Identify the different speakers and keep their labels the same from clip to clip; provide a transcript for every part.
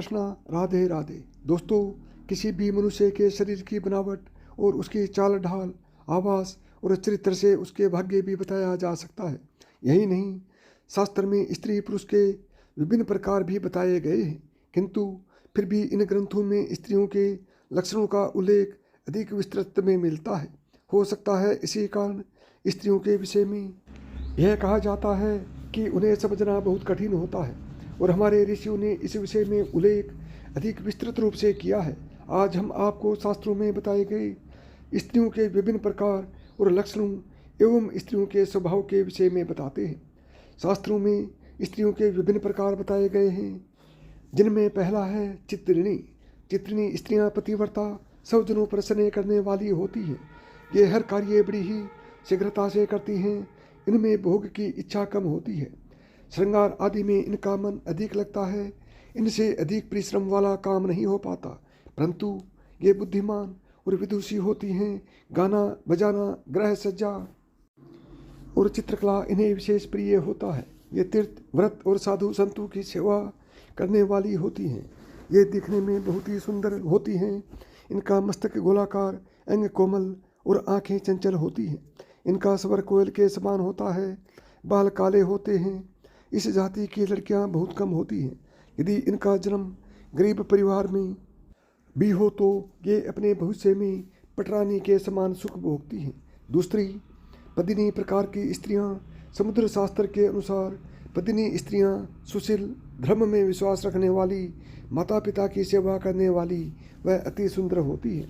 Speaker 1: कृष्णा, राधे राधे। दोस्तों, किसी भी मनुष्य के शरीर की बनावट और उसकी चाल ढाल, आवाज़ और चरित्र से उसके भाग्य भी बताया जा सकता है। यही नहीं, शास्त्र में स्त्री पुरुष के विभिन्न प्रकार भी बताए गए हैं, किंतु फिर भी इन ग्रंथों में स्त्रियों के लक्षणों का उल्लेख अधिक विस्तृत में मिलता है। हो सकता है इसी कारण स्त्रियों के विषय में यह कहा जाता है कि उन्हें समझना बहुत कठिन होता है, और हमारे ऋषियों ने इस विषय में उल्लेख अधिक विस्तृत रूप से किया है। आज हम आपको शास्त्रों में बताए गए स्त्रियों के विभिन्न प्रकार और लक्षणों एवं स्त्रियों के स्वभाव के विषय में बताते हैं। शास्त्रों में स्त्रियों के विभिन्न प्रकार बताए गए हैं, जिनमें पहला है चित्रिणी। चित्रिणी स्त्रियां पतिव्रता, सब जनों पर स्नेह करने वाली होती हैं। ये हर कार्य बड़ी ही शीघ्रता से करती हैं। इनमें भोग की इच्छा कम होती है। श्रृंगार आदि में इनका मन अधिक लगता है। इनसे अधिक परिश्रम वाला काम नहीं हो पाता, परंतु ये बुद्धिमान और विदुषी होती हैं। गाना बजाना, गृह सज्जा और चित्रकला इन्हें विशेष प्रिय होता है। ये तीर्थ, व्रत और साधु संतों की सेवा करने वाली होती हैं। ये दिखने में बहुत ही सुंदर होती हैं। इनका मस्तक गोलाकार, अंग कोमल और आंखें चंचल होती हैं। इनका स्वर कोयल के समान होता है। बाल काले होते हैं। इस जाति की लड़कियां बहुत कम होती हैं। यदि इनका जन्म गरीब परिवार में भी हो तो ये अपने भविष्य में पटरानी के समान सुख भोगती हैं। दूसरी, पदिनी प्रकार की स्त्रियां। समुद्र शास्त्र के अनुसार पदिनी स्त्रियां सुशील, धर्म में विश्वास रखने वाली, माता पिता की सेवा करने वाली व अति सुंदर होती हैं।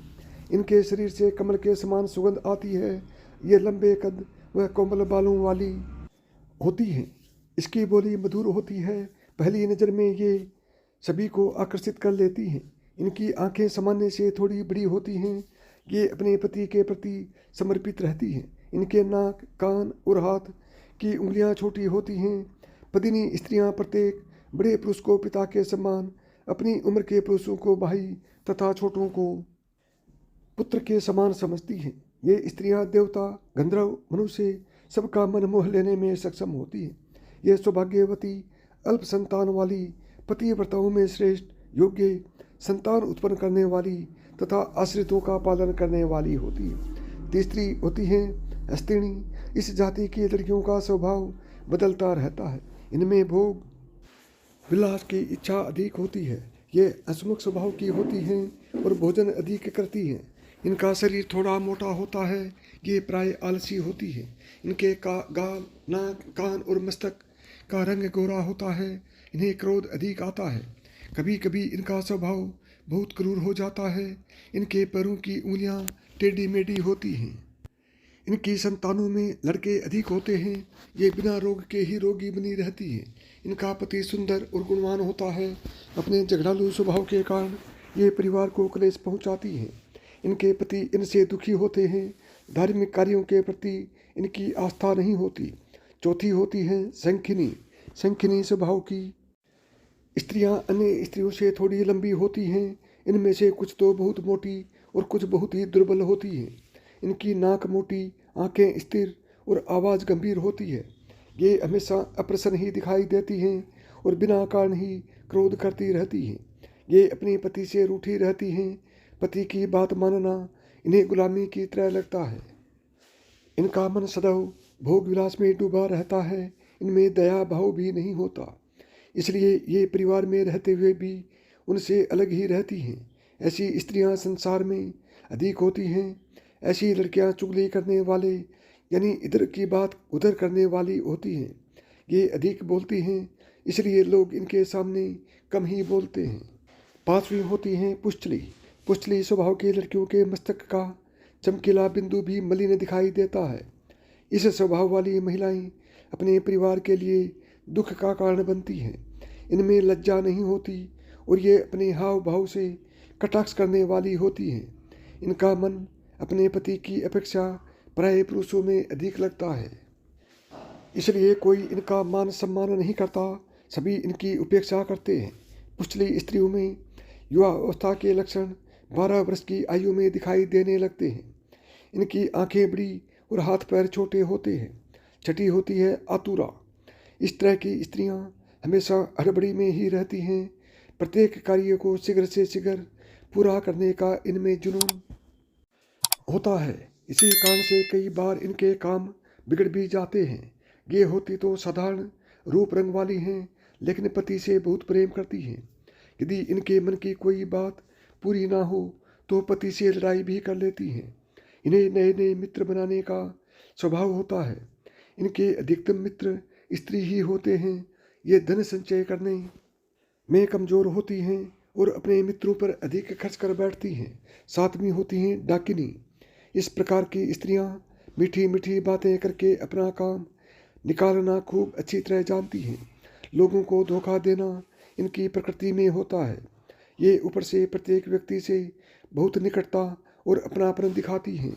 Speaker 1: इनके शरीर से कमल के समान सुगंध आती है। ये लंबे कद व कोमल बालों वाली होती हैं। इसकी बोली मधुर होती है। पहली नज़र में ये सभी को आकर्षित कर लेती हैं। इनकी आंखें सामान्य से थोड़ी बड़ी होती हैं। ये अपने पति के प्रति समर्पित रहती हैं। इनके नाक, कान और हाथ की उंगलियां छोटी होती हैं। पदिनी स्त्रियां प्रत्येक बड़े पुरुष को पिता के समान, अपनी उम्र के पुरुषों को भाई तथा छोटों को पुत्र के समान समझती हैं। ये स्त्रियां देवता, गंधर्व, मनुष्य सबका मन मोह लेने में सक्षम होती हैं। ये सौभाग्यवती, अल्प संतान वाली, पतिव्रताओं में श्रेष्ठ, योग्य, संतान उत्पन्न करने वाली तथा आश्रितों का पालन करने वाली होती है। तीसरी होती हैं हस्तिनी। इस जाति की लड़कियों का स्वभाव बदलता रहता है। इनमें भोग विलास की इच्छा अधिक होती है। ये हंसमुख स्वभाव की होती हैं और भोजन अधिक करती हैं। इनका शरीर थोड़ा मोटा होता है। ये प्राय आलसी होती है। इनके गाल, नाक, कान और मस्तक का रंग गोरा होता है। इन्हें क्रोध अधिक आता है। कभी कभी इनका स्वभाव बहुत क्रूर हो जाता है। इनके पैरों की उंगलियां टेढ़ी मेढ़ी होती हैं। इनकी संतानों में लड़के अधिक होते हैं। ये बिना रोग के ही रोगी बनी रहती हैं। इनका पति सुंदर और गुणवान होता है। अपने झगड़ालू स्वभाव के कारण ये परिवार को क्लेश पहुंचाती हैं। इनके पति इनसे दुखी होते हैं। धार्मिक कार्यों के प्रति इनकी आस्था नहीं होती। चौथी होती है शंखिनी। शंखिनी स्वभाव की स्त्रियां अन्य स्त्रियों से थोड़ी लंबी होती हैं। इनमें से कुछ तो बहुत मोटी और कुछ बहुत ही दुर्बल होती हैं। इनकी नाक मोटी, आंखें स्थिर और आवाज़ गंभीर होती है। ये हमेशा अप्रसन्न ही दिखाई देती हैं और बिना कारण ही क्रोध करती रहती हैं। ये अपने पति से रूठी रहती हैं। पति की बात मानना इन्हें गुलामी की तरह लगता है। इनका मन सदैव भोग विलास में डूबा रहता है। इनमें दया भाव भी नहीं होता, इसलिए ये परिवार में रहते हुए भी उनसे अलग ही रहती हैं। ऐसी स्त्रियां संसार में अधिक होती हैं। ऐसी लड़कियां चुगली करने वाले, यानी इधर की बात उधर करने वाली होती हैं। ये अधिक बोलती हैं, इसलिए लोग इनके सामने कम ही बोलते हैं। पांचवी होती हैं पुष्टली। पुष्टली स्वभाव की लड़कियों के मस्तक का चमकीला बिंदु भी मलिन दिखाई देता है। इस स्वभाव वाली महिलाएं अपने परिवार के लिए दुख का कारण बनती हैं। इनमें लज्जा नहीं होती और ये अपने हाव भाव से कटाक्ष करने वाली होती हैं। इनका मन अपने पति की अपेक्षा प्राय पुरुषों में अधिक लगता है, इसलिए कोई इनका मान सम्मान नहीं करता। सभी इनकी उपेक्षा करते हैं। पुष्टली स्त्रियों में युवा अवस्था के लक्षण 12 वर्ष की आयु में दिखाई देने लगते हैं। इनकी आंखें बड़ी और हाथ पैर छोटे होते हैं। छठी होती है आतुरा। इस तरह की स्त्रियां हमेशा हड़बड़ी में ही रहती हैं। प्रत्येक कार्य को शीघ्र से शीघ्र पूरा करने का इनमें जुनून होता है। इसी कारण से कई बार इनके काम बिगड़ भी जाते हैं। ये होती तो साधारण रूप रंग वाली हैं, लेकिन पति से बहुत प्रेम करती हैं। यदि इनके मन की कोई बात पूरी ना हो तो पति से लड़ाई भी कर लेती हैं। इन्हें नए नए मित्र बनाने का स्वभाव होता है। इनके अधिकतम मित्र स्त्री ही होते हैं। ये धन संचय करने में कमजोर होती हैं और अपने मित्रों पर अधिक खर्च कर बैठती हैं। सातवीं होती हैं डाकिनी। इस प्रकार की स्त्रियां मीठी मीठी बातें करके अपना काम निकालना खूब अच्छी तरह जानती हैं। लोगों को धोखा देना इनकी प्रकृति में होता है। ये ऊपर से प्रत्येक व्यक्ति से बहुत निकटता और अपनापन दिखाती हैं,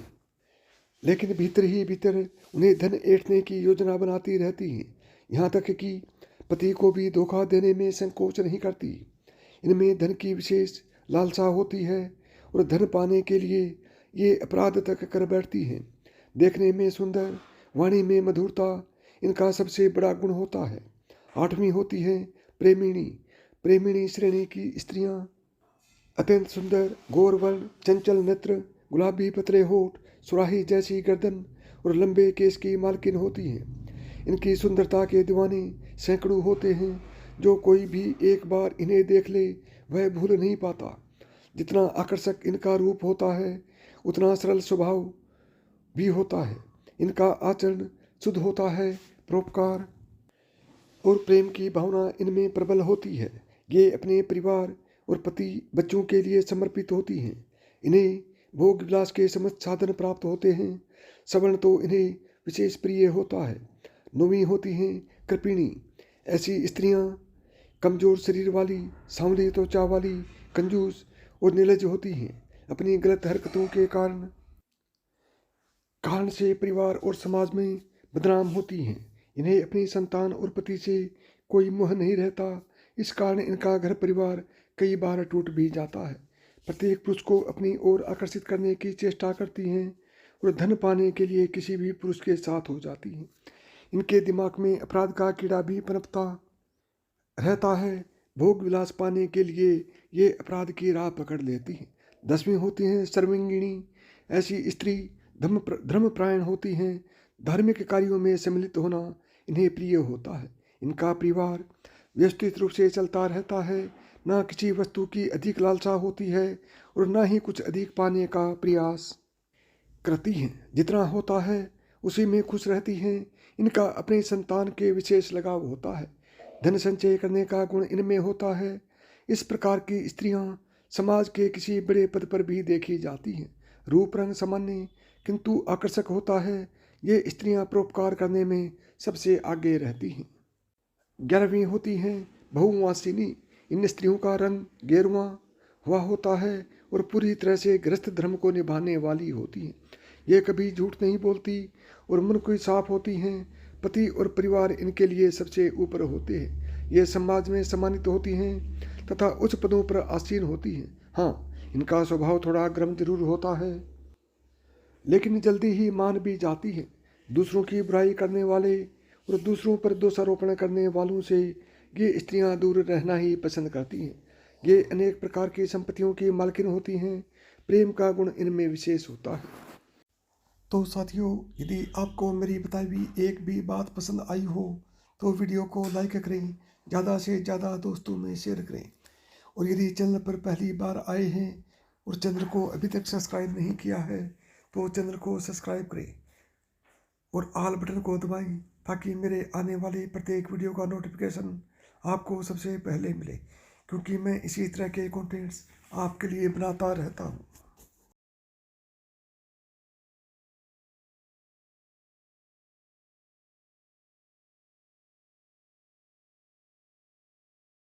Speaker 1: लेकिन भीतर ही भीतर उन्हें धन ऐंठने की योजना बनाती रहती हैं। यहाँ तक कि पति को भी धोखा देने में संकोच नहीं करती। इनमें धन की विशेष लालसा होती है और धन पाने के लिए ये अपराध तक कर बैठती हैं। देखने में सुंदर, वाणी में मधुरता इनका सबसे बड़ा गुण होता है। आठवीं होती है प्रेमिणी। प्रेमिणी श्रेणी की स्त्रियां अत्यंत सुंदर, गौरवर्ण, चंचल नेत्र, गुलाबी पतले होठ, सुराही जैसी गर्दन और लंबे केस की मालकिन होती हैं। इनकी सुंदरता के दीवाने सैकड़ों होते हैं। जो कोई भी एक बार इन्हें देख ले वह भूल नहीं पाता। जितना आकर्षक इनका रूप होता है उतना सरल स्वभाव भी होता है। इनका आचरण शुद्ध होता है। परोपकार और प्रेम की भावना इनमें प्रबल होती है। ये अपने परिवार और पति बच्चों के लिए समर्पित होती हैं। इन्हें भोग विलास के समस्त साधन प्राप्त होते हैं। सवर्ण तो इन्हें विशेष प्रिय होता है। नौवीं होती हैं कृपिणी। ऐसी स्त्रियां कमजोर शरीर वाली, सांवली त्वचा वाली, कंजूस और निर्लज होती हैं। अपनी गलत हरकतों के कारण से परिवार और समाज में बदनाम होती हैं। इन्हें अपनी संतान और पति से कोई मोह नहीं रहता। इस कारण इनका घर परिवार कई बार टूट भी जाता है। प्रत्येक पुरुष को अपनी ओर आकर्षित करने की चेष्टा करती हैं और धन पाने के लिए किसी भी पुरुष के साथ हो जाती हैं। इनके दिमाग में अपराध का कीड़ा भी पनपता रहता है। भोग विलास पाने के लिए ये अपराध की राह पकड़ लेती हैं। 10वीं होती हैं सर्वांगिणी। ऐसी स्त्री धर्मपरायण होती हैं। धार्मिक कार्यों में सम्मिलित होना इन्हें प्रिय होता है। इनका परिवार व्यवस्थित रूप से चलता रहता है। ना किसी वस्तु की अधिक लालसा होती है और ना ही कुछ अधिक पाने का प्रयास करती हैं। जितना होता है उसी में खुश रहती हैं। इनका अपने संतान के विशेष लगाव होता है। धन संचय करने का गुण इनमें होता है। इस प्रकार की स्त्रियां समाज के किसी बड़े पद पर भी देखी जाती हैं। रूप रंग सामान्य किंतु आकर्षक होता है। ये स्त्रियां परोपकार करने में सबसे आगे रहती हैं। 11वीं होती हैं बहुवासिनी। इन स्त्रियों का रंग गेरुआ हुआ होता है और पूरी तरह से गृहस्थ धर्म को निभाने वाली होती हैं। ये कभी झूठ नहीं बोलती और मन की साफ होती हैं। पति और परिवार इनके लिए सबसे ऊपर होते हैं। ये समाज में सम्मानित होती हैं तथा उच्च पदों पर आसीन होती हैं। हाँ, इनका स्वभाव थोड़ा गर्म जरूर होता है, लेकिन जल्दी ही मान भी जाती है। दूसरों की बुराई करने वाले और दूसरों पर दोषारोपण करने वालों से ये स्त्रियां दूर रहना ही पसंद करती हैं। ये अनेक प्रकार की संपत्तियों की मालकिन होती हैं। प्रेम का गुण इनमें विशेष होता है। तो साथियों, यदि आपको मेरी बताई हुई एक भी बात पसंद आई हो तो वीडियो को लाइक करें, ज़्यादा से ज़्यादा दोस्तों में शेयर करें। और यदि चैनल पर पहली बार आए हैं और चैनल को अभी तक सब्सक्राइब नहीं किया है तो चैनल को सब्सक्राइब करें और ऑल बटन को दबाएं ताकि मेरे आने वाले प्रत्येक वीडियो का नोटिफिकेशन आपको सबसे पहले मिले, क्योंकि मैं इसी तरह के कंटेंट्स आपके लिए बनाता रहता हूँ।